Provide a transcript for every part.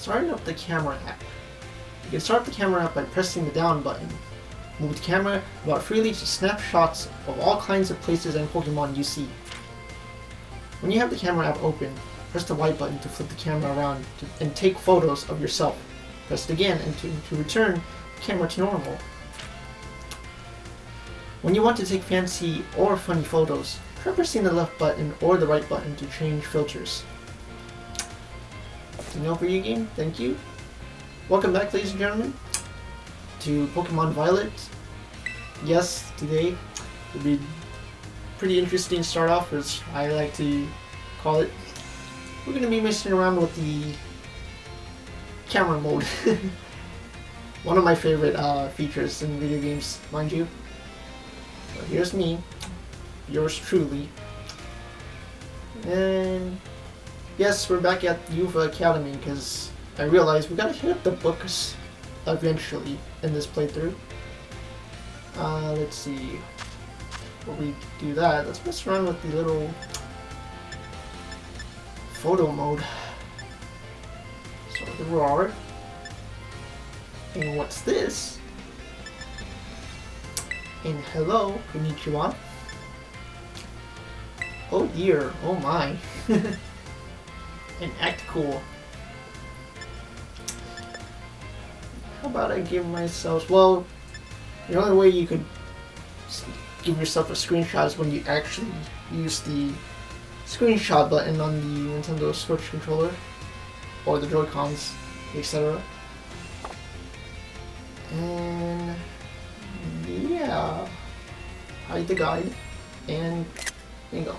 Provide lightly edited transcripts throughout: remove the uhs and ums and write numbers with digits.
Starting up the camera app. You can start the camera app by pressing the down button. Move the camera about freely to snap shots of all kinds of places and Pokemon you see. When you have the camera app open, press the Y button to flip the camera around and take photos of yourself. Press it again and to return the camera to normal. When you want to take fancy or funny photos, try pressing the left button or the right button to change filters. That's enough for you game, thank you. Welcome back, ladies and gentlemen, to Pokemon Violet. Yes, today will be pretty interesting start off, as I like to call it. We're going to be messing around with the camera mode. One of my favorite features in video games, mind you. So here's me, yours truly. And yes, we're back at Uva Academy because I realized we gotta hit up the books eventually in this playthrough. Let's see. Before we do that, let's mess around with the little photo mode. So the roar. And what's this? And hello, konnichiwa. Oh dear, oh my. And act cool. How about I give myself, well, the only way you could give yourself a screenshot is when you actually use the screenshot button on the Nintendo Switch controller or the Joy-Cons, etc. And yeah, hide the guide, and bingo.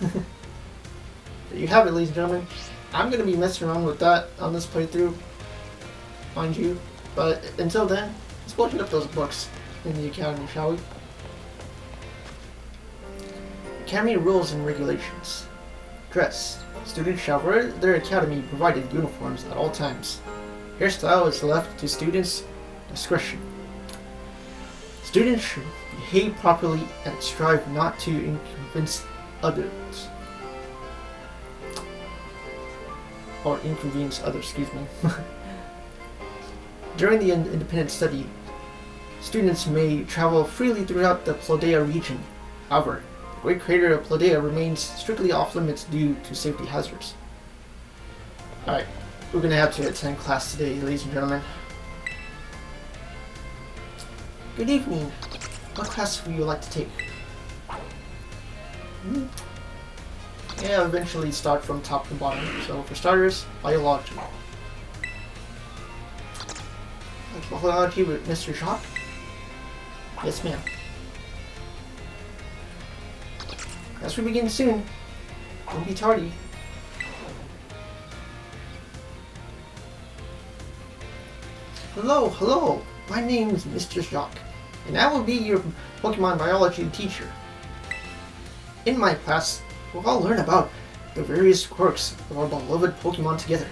There you have it, ladies and gentlemen. I'm going to be messing around with that on this playthrough, mind you. But until then, let's go hit up those books in the Academy, shall we? Academy rules and regulations. Dress. Students shall wear their Academy provided uniforms at all times. Hairstyle is left to students' discretion. Students should behave properly and strive not to inconvenience others. Or inconvenience others, excuse me. During the independent study, students may travel freely throughout the Paldea region. However, the Great Crater of Paldea remains strictly off limits due to safety hazards. Alright, we're going to have to attend class today, ladies and gentlemen. Good evening. What class would you like to take? Yeah, eventually start from top to bottom. So for starters, biology. Biology with Mr. Jacques? Yes, ma'am. Class will begin soon. Don't be tardy. Hello, hello. My name is Mr. Jacques, and I will be your Pokemon biology teacher. In my class, we'll all learn about the various quirks of our beloved Pokemon together.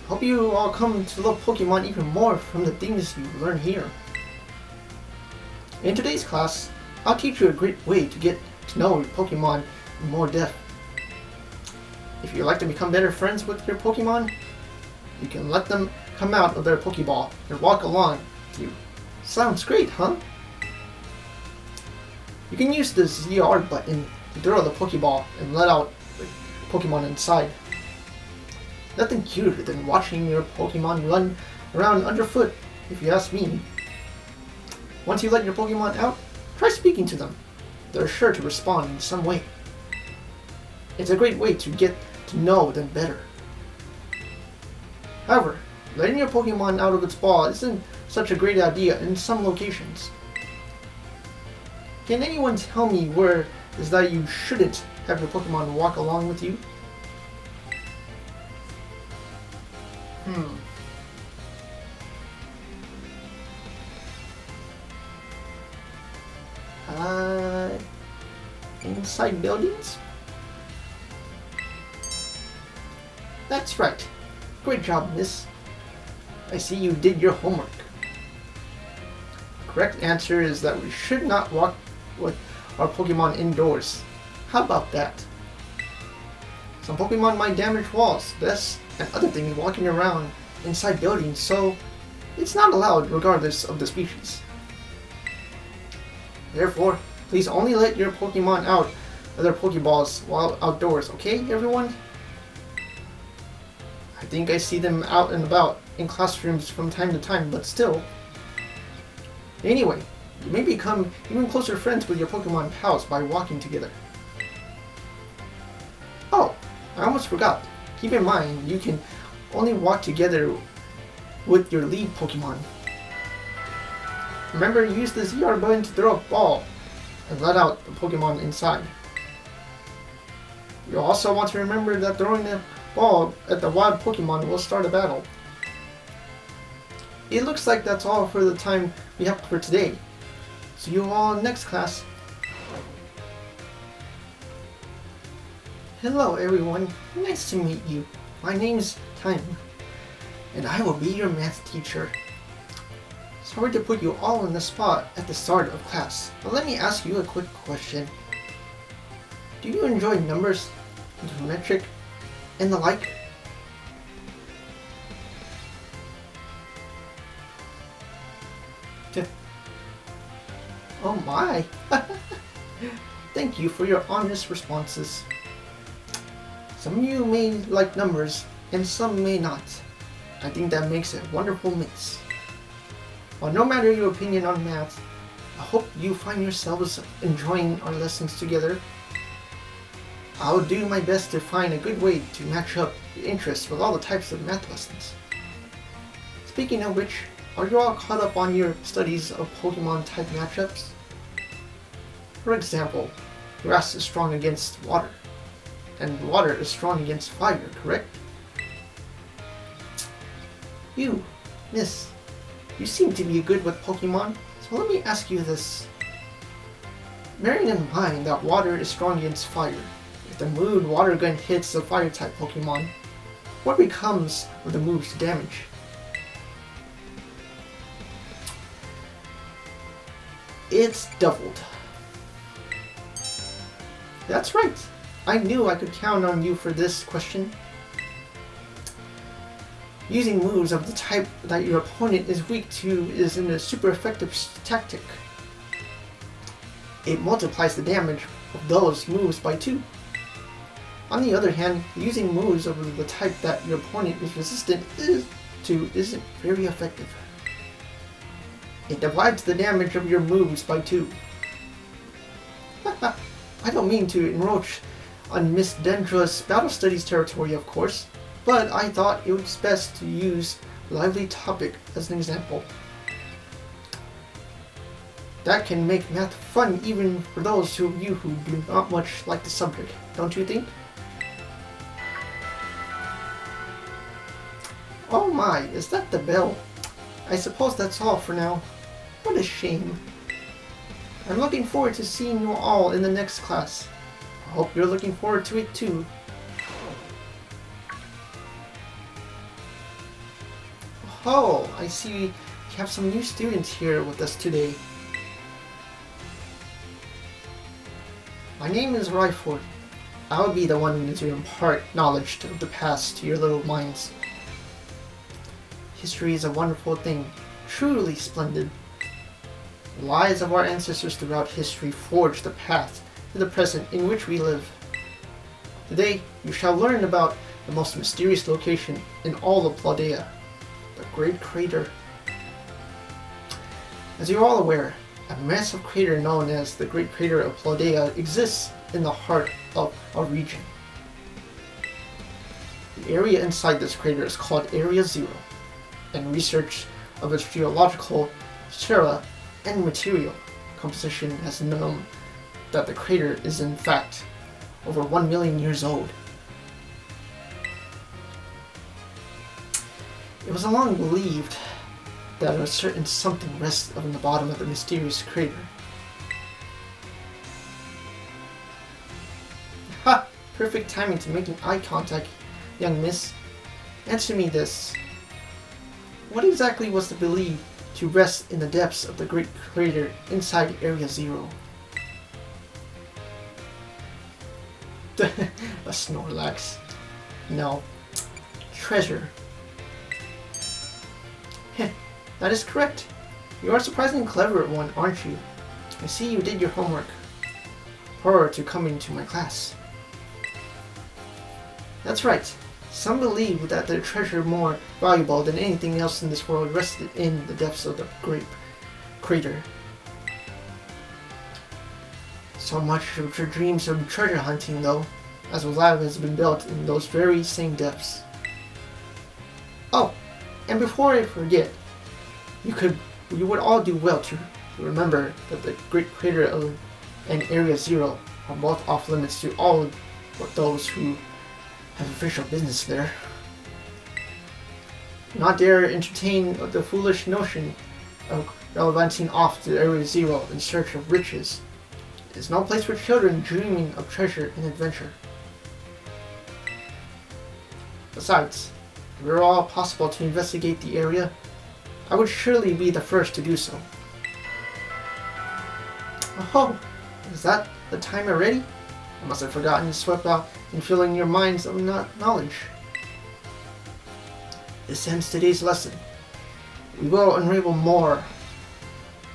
Hope you all come to love Pokemon even more from the things you learn here. In today's class, I'll teach you a great way to get to know your Pokemon in more depth. If you'd like to become better friends with your Pokemon, you can let them come out of their Pokeball and walk along with you. Sounds great, huh? You can use the ZR button to throw the Pokeball and let out the Pokemon inside. Nothing cuter than watching your Pokemon run around underfoot, if you ask me. Once you let your Pokemon out, try speaking to them. They're sure to respond in some way. It's a great way to get to know them better. However, letting your Pokemon out of its ball isn't such a great idea in some locations. Can anyone tell me where is that you shouldn't have your Pokemon walk along with you? Inside buildings? That's right. Great job, miss. I see you did your homework. The correct answer is that we should not walk with our Pokemon indoors. How about that? Some Pokemon might damage walls, thus and other things walking around inside buildings, so it's not allowed regardless of the species. Therefore, please only let your Pokemon out of their Pokeballs while outdoors, okay everyone? I think I see them out and about in classrooms from time to time, but still. Anyway, you may become even closer friends with your Pokemon pals by walking together. Oh, I almost forgot. Keep in mind, you can only walk together with your lead Pokemon. Remember, use the ZR button to throw a ball and let out the Pokemon inside. You'll also want to remember that throwing the ball at the wild Pokemon will start a battle. It looks like that's all for the time we have for today. See you all in next class. Hello everyone, nice to meet you. My name's Time, and I will be your math teacher. Sorry to put you all on the spot at the start of class, but let me ask you a quick question. Do you enjoy numbers, geometric, and the like? Oh my! Thank you for your honest responses. Some of you may like numbers, and some may not. I think that makes a wonderful mix. Well, no matter your opinion on math, I hope you find yourselves enjoying our lessons together. I'll do my best to find a good way to match up your interests with all the types of math lessons. Speaking of which, are you all caught up on your studies of Pokemon type matchups? For example, grass is strong against water, and water is strong against fire, correct? You, Miss, you seem to be good with Pokemon, so let me ask you this. Bearing in mind that water is strong against fire, if the Moon Water Gun hits a fire-type Pokemon, what becomes of the move's damage? It's doubled. That's right. I knew I could count on you for this question. Using moves of the type that your opponent is weak to is a super effective tactic. It multiplies the damage of those moves by 2. On the other hand, using moves of the type that your opponent is resistant isn't very effective. It divides the damage of your moves by 2. I don't mean to encroach on Miss Dendra's battle studies territory, of course, but I thought it was best to use lively topic as an example. That can make math fun even for those of you who do not much like the subject, don't you think? Oh my, is that the bell? I suppose that's all for now. What a shame. I'm looking forward to seeing you all in the next class. I hope you're looking forward to it too. Oh, I see we have some new students here with us today. My name is Ryford. I'll be the one to impart knowledge of the past to your little minds. History is a wonderful thing, truly splendid. The lives of our ancestors throughout history forged the path to the present in which we live. Today, you shall learn about the most mysterious location in all of Paldea, the Great Crater. As you're all aware, a massive crater known as the Great Crater of Paldea exists in the heart of our region. The area inside this crater is called Area 0, and research of its geological strata and material composition has known that the crater is in fact over 1 million years old. It was long believed that a certain something rests on the bottom of the mysterious crater. Ha! Perfect timing to making eye contact, young miss. Answer me this. What exactly was the belief to rest in the depths of the Great Crater inside Area 0? A Snorlax. No. treasure. Heh, that is correct. You are a surprisingly clever one, aren't you? I see you did your homework prior to coming to my class. That's right. Some believe that their treasure more valuable than anything else in this world rested in the depths of the great crater. So much of your dreams of treasure hunting, though, as a lab has been built in those very same depths. Oh, and before I forget, you would all do well to remember that the Great Crater and Area Zero are both off limits to all of those who have official business there. Do not dare entertain the foolish notion of gallivanting off to Area Zero in search of riches. It is no place for children dreaming of treasure and adventure. Besides, if it were all possible to investigate the area, I would surely be the first to do so. Oh, is that the time already? I must have forgotten to sweep out and filling your minds of knowledge. This ends today's lesson. We will unravel more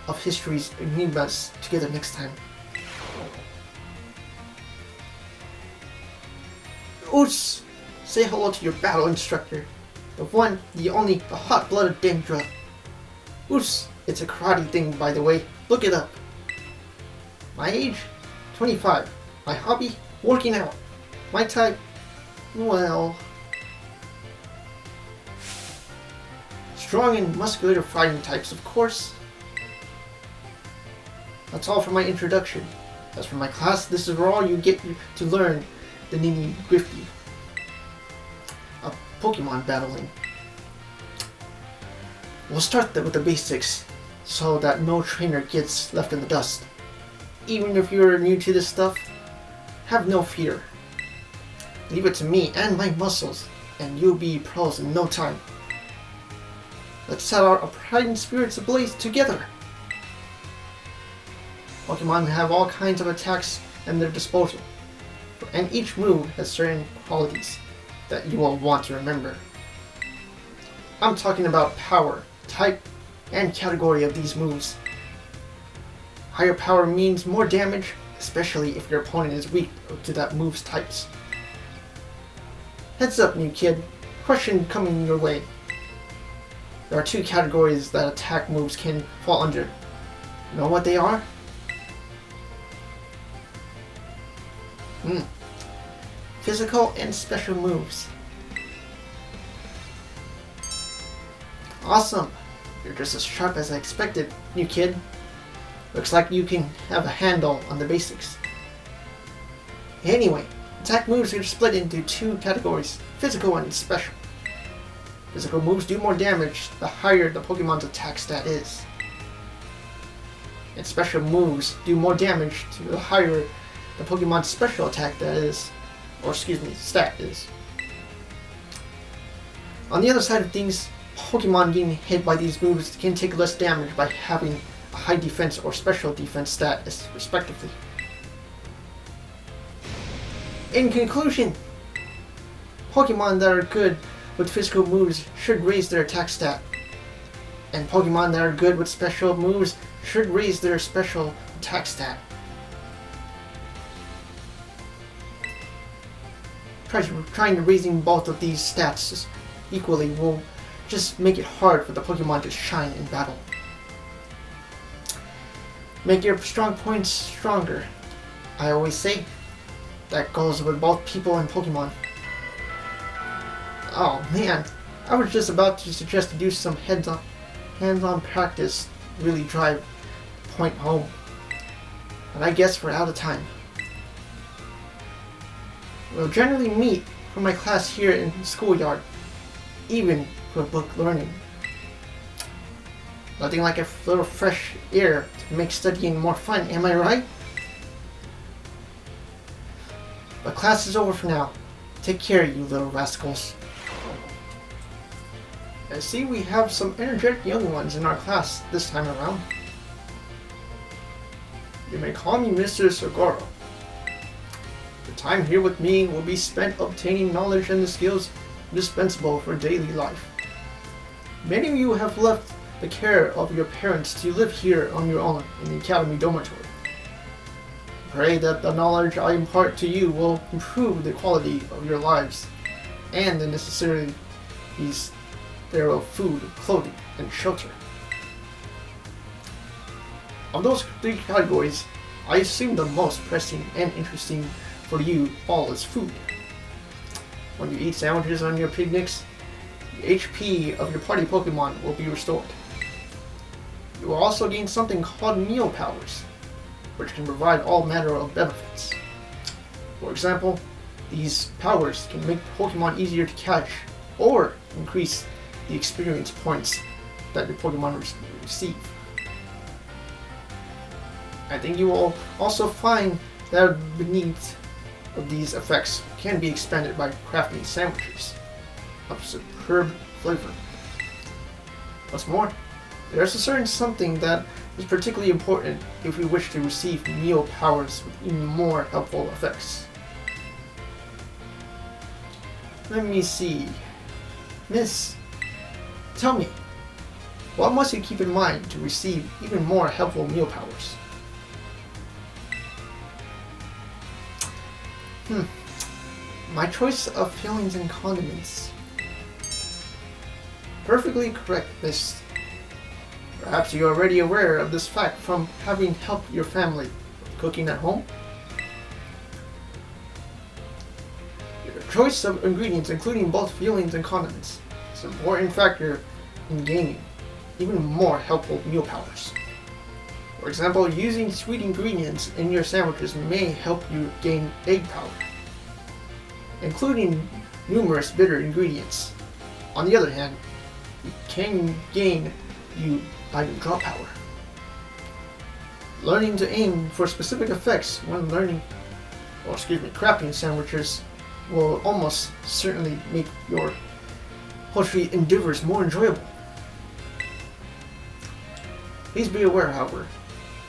of history's enigmas together next time. Oos! Say hello to your battle instructor. The one, the only, the hot-blooded Dendra. Oos! It's a karate thing, by the way. Look it up. My age? 25. My hobby? Working out. My type? Well... strong and muscular fighting types, of course. That's all for my introduction. As for my class, this is where all you get to learn the nitty-gritty of Pokemon battling. We'll start with the basics, so that no trainer gets left in the dust. Even if you're new to this stuff, have no fear. Leave it to me and my muscles, and you'll be pros in no time. Let's set our pride and spirits ablaze together. Pokemon have all kinds of attacks at their disposal, and each move has certain qualities that you will want to remember. I'm talking about power, type, and category of these moves. Higher power means more damage, especially if your opponent is weak to that move's types. Heads up, new kid. Question coming your way. There are two categories that attack moves can fall under. Know what they are? Physical and special moves. Awesome! You're just as sharp as I expected, new kid. Looks like you can have a handle on the basics. Anyway, attack moves are split into two categories, physical and special. Physical moves do more damage the higher the Pokemon's attack stat is. And special moves do more damage to the higher the Pokemon's special attack stat is. On the other side of things, Pokemon getting hit by these moves can take less damage by having a high defense or special defense stat respectively. In conclusion, Pokemon that are good with physical moves should raise their attack stat, and Pokemon that are good with special moves should raise their special attack stat. Trying to raising both of these stats equally will just make it hard for the Pokemon to shine in battle. Make your strong points stronger. I always say, that goes with both people and Pokemon. Oh man, I was just about to suggest to do some hands-on practice to really drive the point home. But I guess we're out of time. We'll generally meet for my class here in the schoolyard, even for book learning. Nothing like a little fresh air to make studying more fun, am I right? But class is over for now. Take care, you little rascals. I see we have some energetic young ones in our class this time around. You may call me Mr. Seguro. The time here with me will be spent obtaining knowledge and the skills indispensable for daily life. Many of you have left the care of your parents to live here on your own in the Academy dormitory. Pray that the knowledge I impart to you will improve the quality of your lives and the necessities thereof: food, clothing, and shelter. Of those three categories, I assume the most pressing and interesting for you all is food. When you eat sandwiches on your picnics, the HP of your party Pokemon will be restored. You will also gain something called meal powers, which can provide all manner of benefits. For example, these powers can make Pokemon easier to catch or increase the experience points that your Pokemon receive. I think you will also find that beneath of these effects can be expanded by crafting sandwiches of superb flavor. What's more, there's a certain something that is particularly important if we wish to receive meal powers with even more helpful effects. Let me see. Miss, tell me, what must you keep in mind to receive even more helpful meal powers? My choice of fillings and condiments. Perfectly correct, Miss. Perhaps you're already aware of this fact from having helped your family with cooking at home. Your choice of ingredients, including both fillings and condiments, is an important factor in gaining even more helpful meal powers. For example, using sweet ingredients in your sandwiches may help you gain egg power, including numerous bitter ingredients. On the other hand, it can gain you item drop power. Learning to aim for specific effects when crafting sandwiches will almost certainly make your poultry endeavors more enjoyable. Please be aware, however,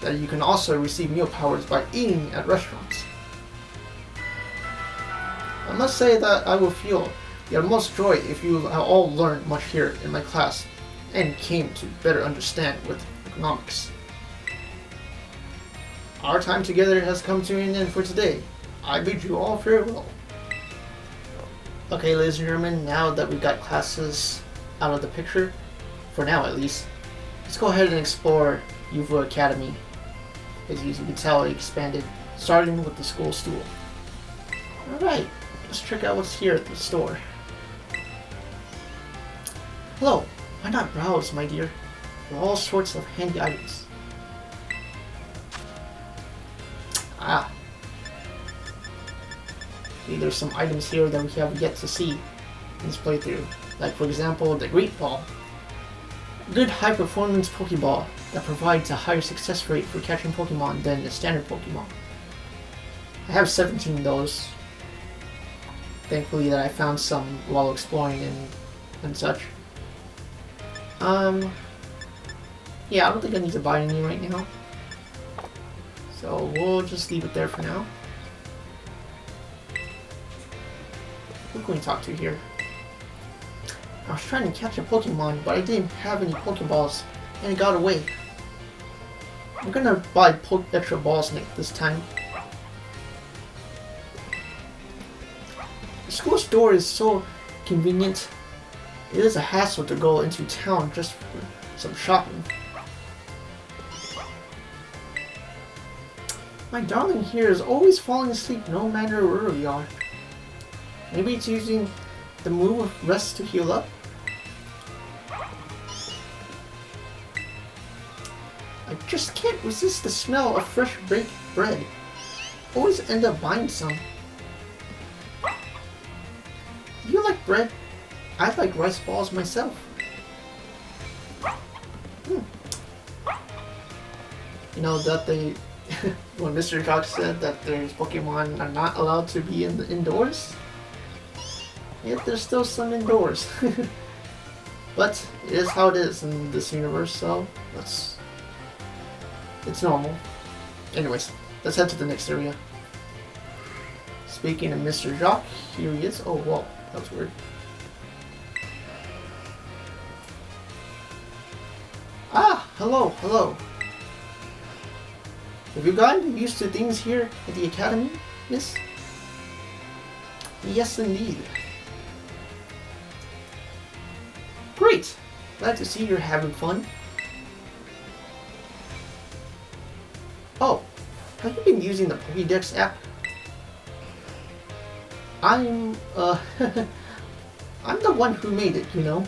that you can also receive meal powers by eating at restaurants. I must say that I will feel the utmost joy if you all learned much here in my class and came to better understand with economics. Our time together has come to an end for today. I bid you all farewell. Okay, ladies and gentlemen, now that we've got classes out of the picture, for now at least, let's go ahead and explore Uva Academy. As you can tell, it expanded, starting with the school stool. Alright, let's check out what's here at the store. Hello, why not browse, my dear? There are all sorts of handy items. See, there's some items here that we have yet to see in this playthrough. Like, for example, the Great Ball. A good high-performance Pokeball that provides a higher success rate for catching Pokemon than the standard Pokemon. I have 17 of those. Thankfully that I found some while exploring and such. Yeah, I don't think I need to buy any right now. So we'll just leave it there for now. Who can we talk to here? I was trying to catch a Pokemon, but I didn't have any Pokeballs, and it got away. I'm gonna buy extra balls this time. The school store is so convenient. It is a hassle to go into town just for some shopping. My darling here is always falling asleep no matter where we are. Maybe it's using the move of rest to heal up? I just can't resist the smell of fresh baked bread. Always end up buying some. Do you like bread? I like rice balls myself. You know that they, when Mr. Jock said that there's Pokemon are not allowed to be in the indoors, yet there's still some indoors. But it is how it is in this universe, so it's normal. Anyways, let's head to the next area. Speaking of Mr. Jock, here he is. Oh, whoa, that was weird. hello, hello. Have you gotten used to things here at the Academy, miss? Yes, indeed. Great! Glad to see you're having fun. Oh, have you been using the Pokédex app? I'm the one who made it, you know.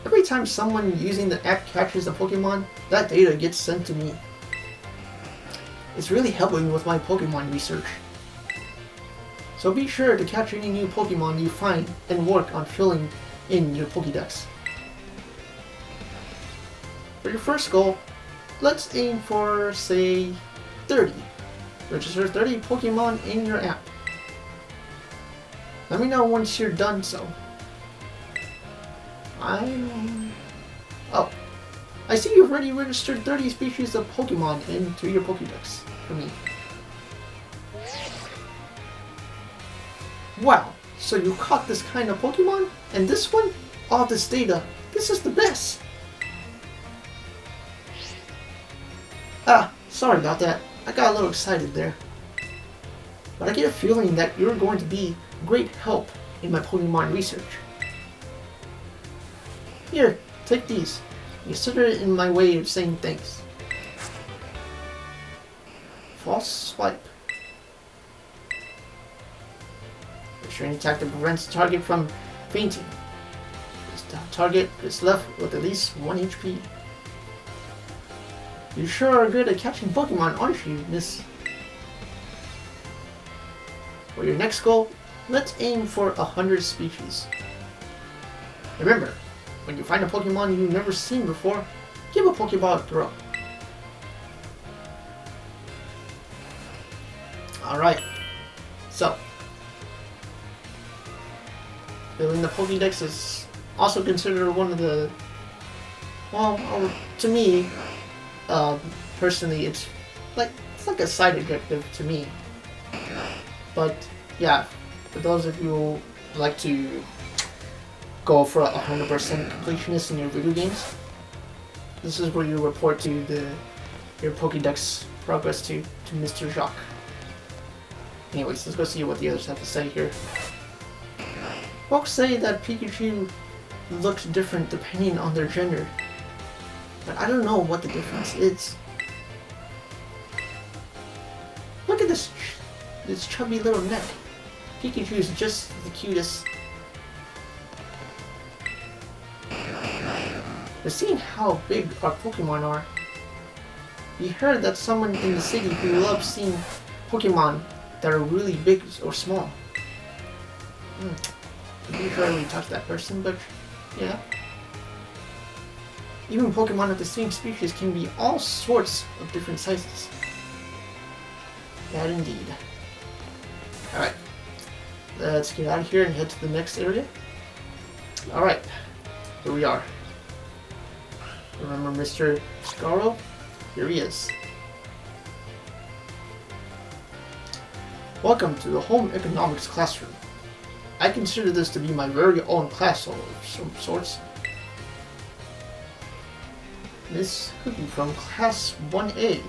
Every time someone using the app catches a Pokemon, that data gets sent to me. It's really helping with my Pokemon research. So be sure to catch any new Pokemon you find and work on filling in your Pokédex. For your first goal, let's aim for, say, 30. Register 30 Pokemon in your app. Let me know once you're done so. Oh, I see you've already registered 30 species of Pokemon into your Pokédex for me. Wow, so you caught this kind of Pokemon? And this one? All this data. This is the best! Ah, sorry about that. I got a little excited there. But I get a feeling that you're going to be great help in my Pokemon research. Here, take these. Consider it in my way of saying thanks. False swipe. Restraining tactic prevents the target from fainting. This target is left with at least 1 HP. You sure are good at catching Pokemon, aren't you, miss? For your next goal, let's aim for 100 species. Remember, when you find a Pokemon you've never seen before, give a Pokeball a throw. Alright, so filling the Pokédex is also considered one of the, well, to me, personally, it's like a side objective to me. But yeah, for those of you who like to go for 100% completionist in your video games, this is where you report to your Pokédex progress to Mr. Jacques. Anyways, let's go see what the others have to say here. Folks say that Pikachu looks different depending on their gender, but I don't know what the difference is. Look at this chubby little neck. Pikachu is just the cutest. But seeing how big our Pokemon are, we heard that someone in the city who loves seeing Pokemon that are really big or small. I'm pretty sure we touched that person, but yeah. Even Pokemon of the same species can be all sorts of different sizes. That indeed. Alright. Let's get out of here and head to the next area. Alright. Here we are. Remember Mr. Scarrow? Here he is. Welcome to the Home Economics Classroom. I consider this to be my very own class of some sorts. Miss Cookie from Class 1A.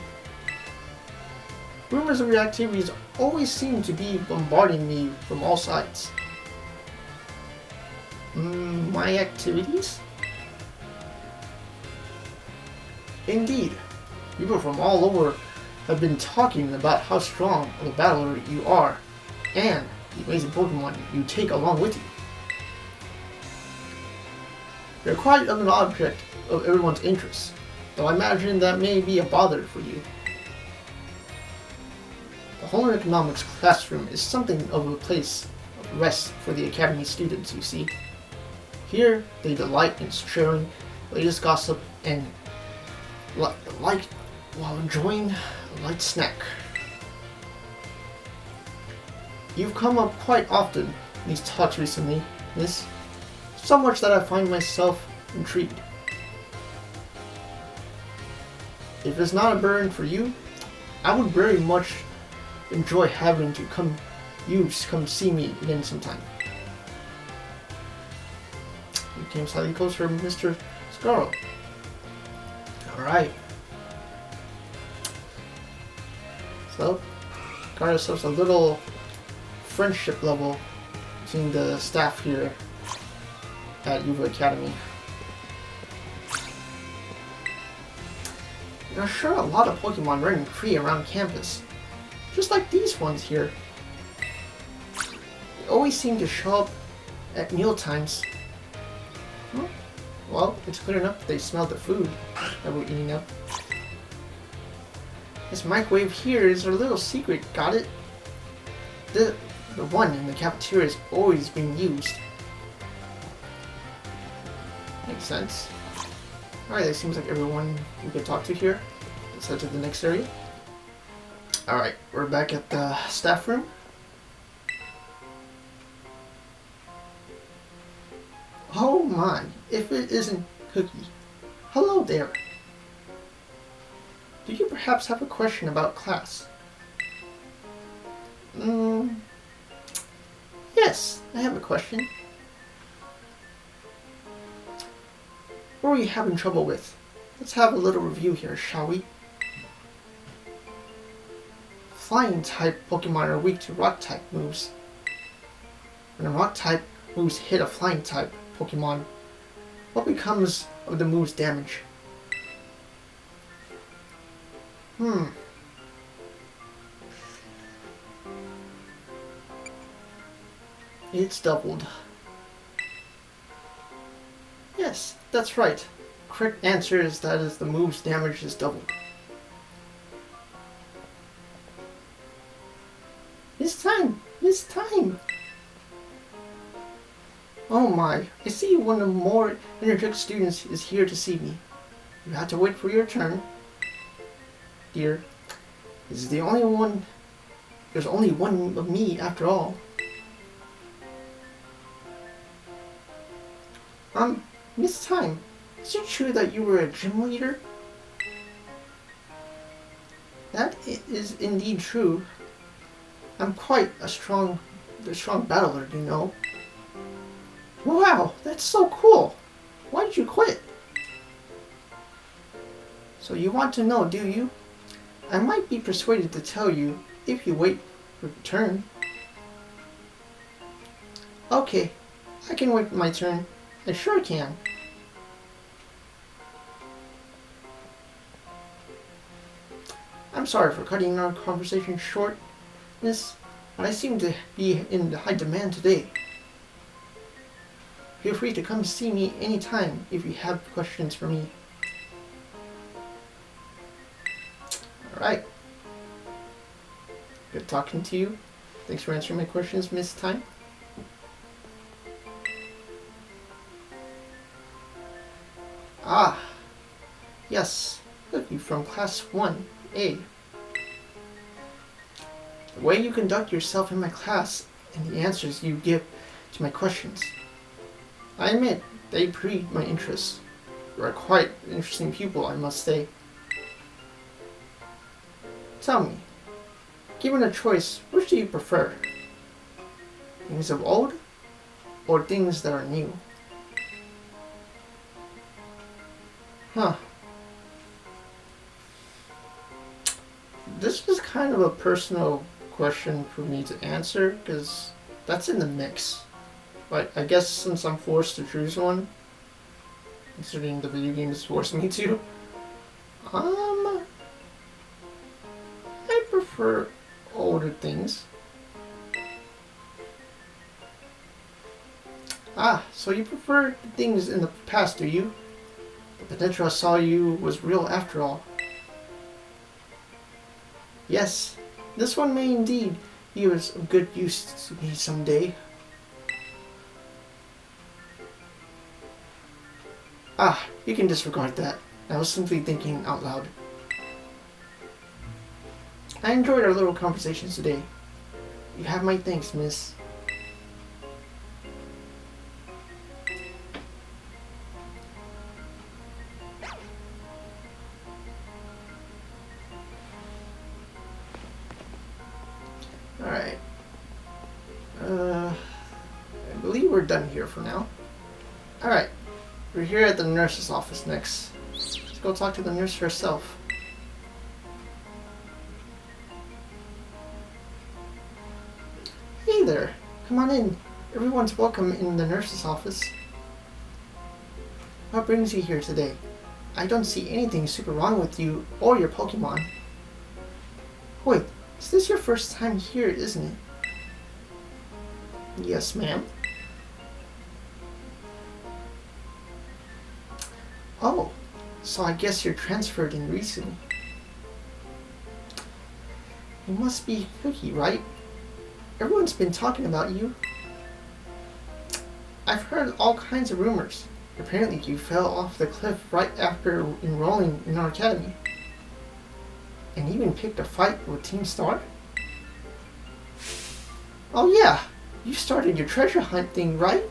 Rumors of your activities always seem to be bombarding me from all sides. My activities? Indeed. People from all over have been talking about how strong of a battler you are, and the amazing Pokemon you take along with you. You're quite an object of everyone's interest, though I imagine that may be a bother for you. The Home Economics Classroom is something of a place of rest for the Academy students, you see. Here, they delight in sharing latest gossip and like while enjoying a light snack. You've come up quite often in these talks recently, miss, so much that I find myself intrigued. If it's not a burden for you, I would very much enjoy having to come see me again sometime. You came slightly closer, Mr. Scarrow. Alright. So, got ourselves a little friendship level between the staff here at Uva Academy. There are sure a lot of Pokemon running free around campus, just like these ones here. They always seem to show up at meal times. Huh? Well, it's clear enough they smell the food that we're eating up. This microwave here is our little secret, got it? The one in the cafeteria is always being used. Makes sense. Alright, it seems like everyone we could talk to here. Let's head to the next area. Alright, we're back at the staff room. Oh my, if it isn't Cookie. Hello there. Do you perhaps have a question about class? Yes, I have a question. What are you having trouble with? Let's have a little review here, shall we? Flying type Pokemon are weak to rock type moves. When a rock type moves hit a flying type Pokemon, what becomes of the move's damage? It's doubled. Yes, that's right. Correct answer is that the move's damage is doubled. It's time! It's time! Oh my, I see one of the more energetic students is here to see me. You have to wait for your turn. Dear, this is the only one. There's only one of me after all. Miss Time, is it true that you were a gym leader? That is indeed true. I'm quite a strong battler, you know. Wow, that's so cool. Why did you quit? So you want to know, do you? I might be persuaded to tell you if you wait for your turn. Okay, I can wait for my turn. I sure can. I'm sorry for cutting our conversation short, miss, but I seem to be in high demand today. Feel free to come see me anytime if you have questions for me. Alright. Good talking to you. Thanks for answering my questions, Miss Time. Ah, yes, Cookie from Class 1A. The way you conduct yourself in my class and the answers you give to my questions, I admit they piqued my interest. You are quite an interesting pupil, I must say. Tell me, given a choice, which do you prefer? Things of old or things that are new? Huh. This is kind of a personal question for me to answer, because that's in the mix. But I guess since I'm forced to choose one, considering the video game has forced me to, I prefer older things. Ah, so you prefer the things in the past, do you? The potential I saw you was real after all. Yes, this one may indeed be of good use to me someday. Ah, you can disregard that. I was simply thinking out loud. I enjoyed our little conversations today. You have my thanks, miss. Alright. I believe we're done here for now. Alright. We're here at the nurse's office next. go talk to the nurse herself. Hey there, come on in. Everyone's welcome in the nurse's office. What brings you here today? I don't see anything super wrong with you or your Pokemon. Wait, is this your first time here, isn't it? Yes, ma'am. Oh, so I guess you're transferred in recently. You must be Cookie, right? Everyone's been talking about you. I've heard all kinds of rumors. Apparently you fell off the cliff right after enrolling in our academy. And even picked a fight with Team Star? Oh yeah, you started your treasure hunt thing, right?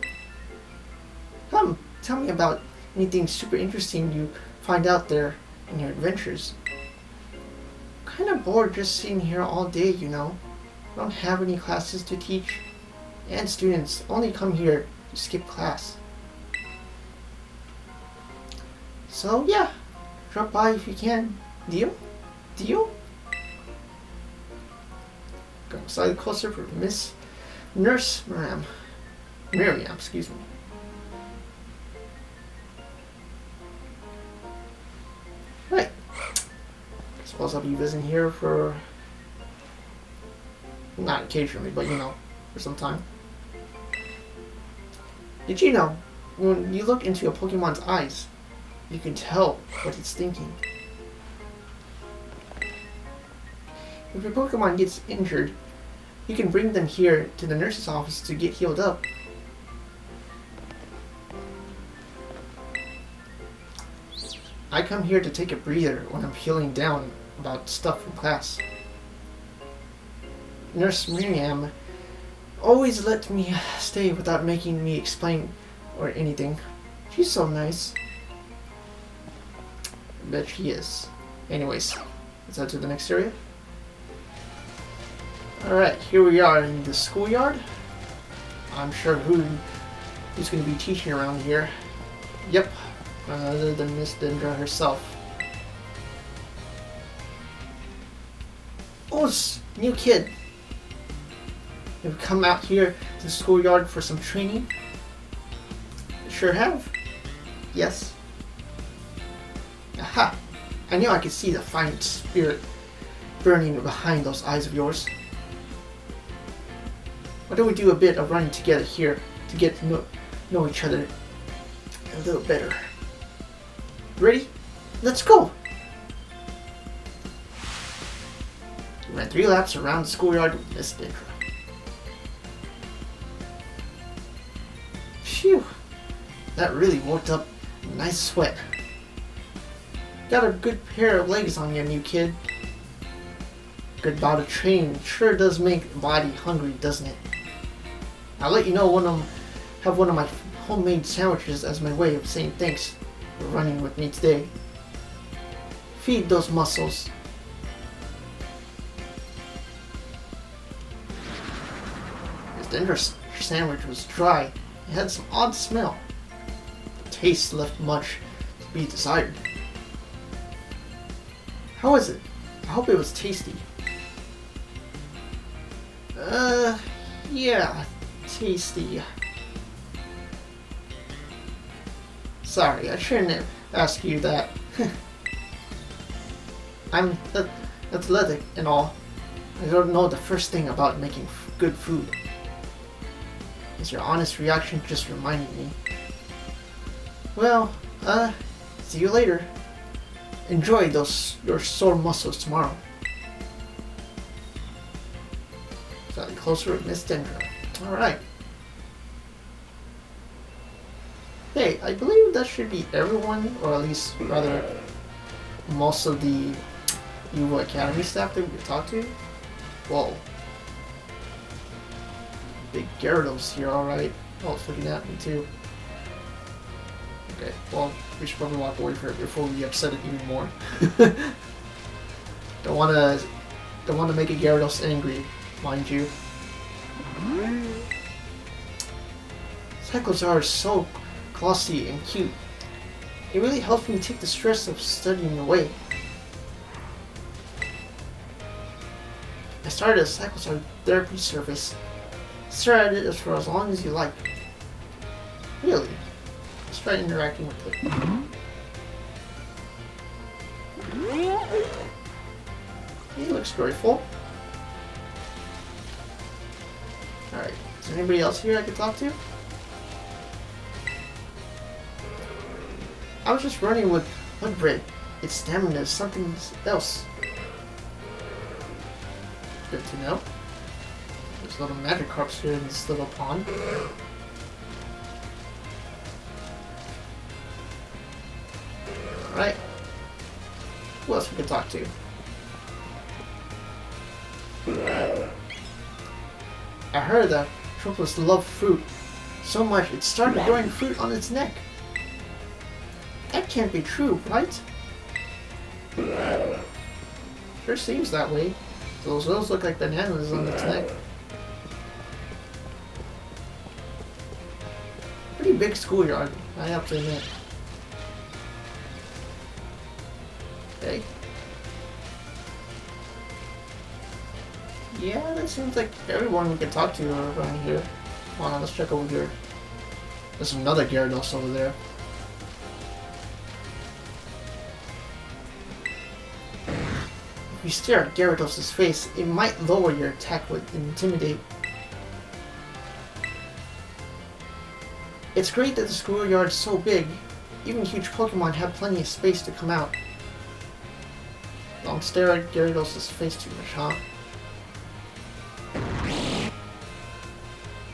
Come, tell me about anything super interesting you find out there in your adventures. I'm kinda bored just sitting here all day, you know. I don't have any classes to teach, and students only come here to skip class. So yeah, drop by if you can. Deal? Deal? Go slightly closer for Miss Nurse Miriam, excuse me. Right. Suppose I'll be visiting here for, not occasionally, but you know, for some time. Did you know, when you look into a Pokemon's eyes, you can tell what it's thinking. If your Pokemon gets injured, you can bring them here to the nurse's office to get healed up. I come here to take a breather when I'm feeling down about stuff from class. Nurse Miriam always let me stay without making me explain or anything. She's so nice. I bet she is. Anyways, let's head to the next area. Alright, here we are in the schoolyard. I'm sure who's going to be teaching around here. Yep, other than Miss Dendra herself. Oh, new kid. You've come out here to the schoolyard for some training? Sure have. Yes. Aha! I knew I could see the fine spirit burning behind those eyes of yours. Why don't we do a bit of running together here to get to know each other a little better? Ready? Let's go! We ran 3 laps around the schoolyard with Miss Dendra. Phew! That really worked up a nice sweat. Got a good pair of legs on you, new kid. Good bout of training sure does make the body hungry, doesn't it? I'll let you know when I have one of my homemade sandwiches as my way of saying thanks for running with me today. Feed those muscles. Miss Dendra's sandwich was dry. It had some odd smell. The taste left much to be desired. How is it? I hope it was tasty. Yeah, tasty. Sorry, I shouldn't have asked you that. I'm athletic and all. I don't know the first thing about making good food. Is your honest reaction just reminding me? Well, see you later. Enjoy your sore muscles tomorrow. Slightly closer with Miss Dendra. Alright. Hey, I believe that should be everyone, or at least rather most of the Uva Academy staff that we could talk to. Whoa. Big Gyarados here, alright. Oh, it's looking at me too. Okay, well, we should probably walk away from it before we upset it even more. Don't want to make a Gyarados angry, mind you. Cycles are so glossy and cute. It really helps me take the stress of studying away. I started a psychotherapy service. Start at it for as long as you like. Really? Let's try interacting with it. He looks grateful. Alright, is there anybody else here I could talk to? I was just running with mud bread. Its stamina is something else. Good to know. There's little Magikarps here in this little pond. Alright. Who else we can talk to? I heard that Tropolis loved fruit so much it started growing fruit on its neck. That can't be true, right? Sure seems that way. Those look like bananas on its neck. Pretty big schoolyard, I have to admit. Okay. Yeah, that seems like everyone we can talk to around here. Hold on, let's check over here. There's another Gyarados over there. If you stare at Gyarados' face, it might lower your attack with Intimidate. It's great that the schoolyard's so big. Even huge Pokemon have plenty of space to come out. Don't stare at Gyarados' face too much, huh?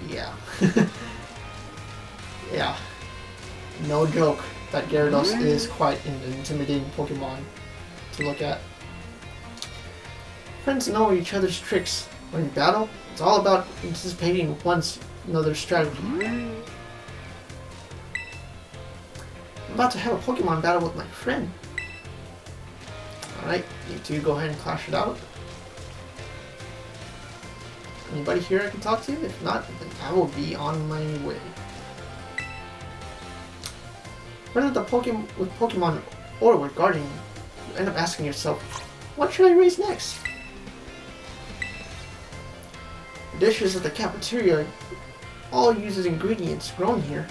Yeah. Yeah. No joke that Gyarados is quite an intimidating Pokemon to look at. Friends know each other's tricks. When you battle, it's all about anticipating one's another's strategy. I'm about to have a Pokemon battle with my friend. Alright, you two go ahead and clash it out. Anybody here I can talk to? If not, then I will be on my way. Whether with Pokemon or with Guardian, you end up asking yourself, what should I raise next? The dishes at the cafeteria all uses ingredients grown here.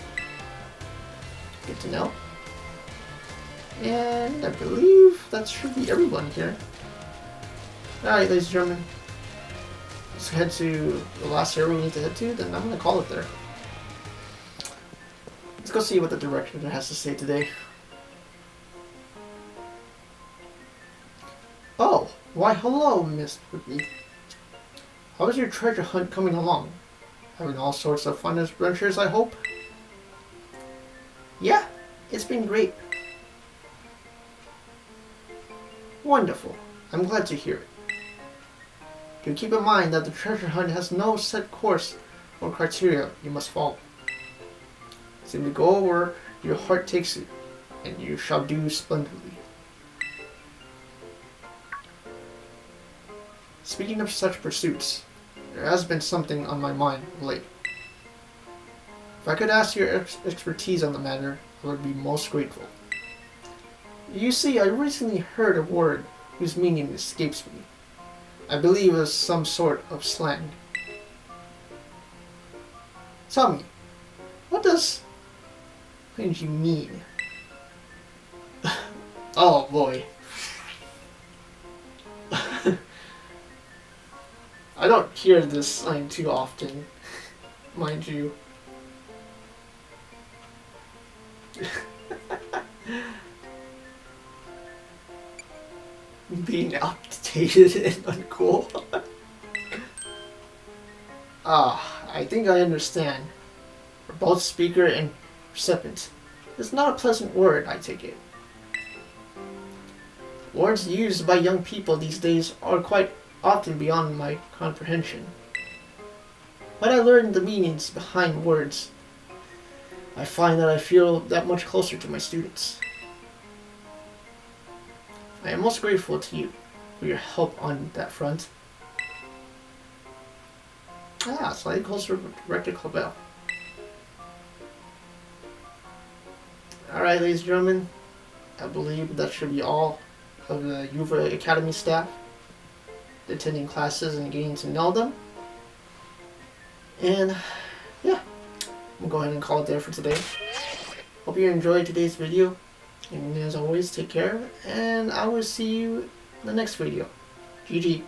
Good to know. And I believe that should be everyone here. Alright, ladies and gentlemen. Let's head to the last area we need to head to, then I'm going to call it there. Let's go see what the director has to say today. Oh, why hello, Miss Whitney. How is your treasure hunt coming along? Having all sorts of fun adventures, I hope? Yeah, it's been great. Wonderful. I'm glad to hear it. Do keep in mind that the treasure hunt has no set course or criteria you must follow. Simply go where your heart takes you, and you shall do splendidly. Speaking of such pursuits, there has been something on my mind of late. If I could ask your expertise on the matter, I would be most grateful. You see, I recently heard a word whose meaning escapes me. I believe it was some sort of slang. Tell me, what does you mean? Oh boy. I don't hear this slang too often, mind you. Being outdated and uncool. I think I understand. For both speaker and recipient. It's not a pleasant word, I take it. Words used by young people these days are quite often beyond my comprehension. When I learn the meanings behind words, I find that I feel that much closer to my students. I am most grateful to you for your help on that front. Slightly closer to Director Clabell. Alright, ladies and gentlemen, I believe that should be all of the Uva Academy staff attending classes and getting to know them. And yeah, I'm going to go ahead and call it there for today. Hope you enjoyed today's video, and as always, take care, and I will see you in the next video. GG.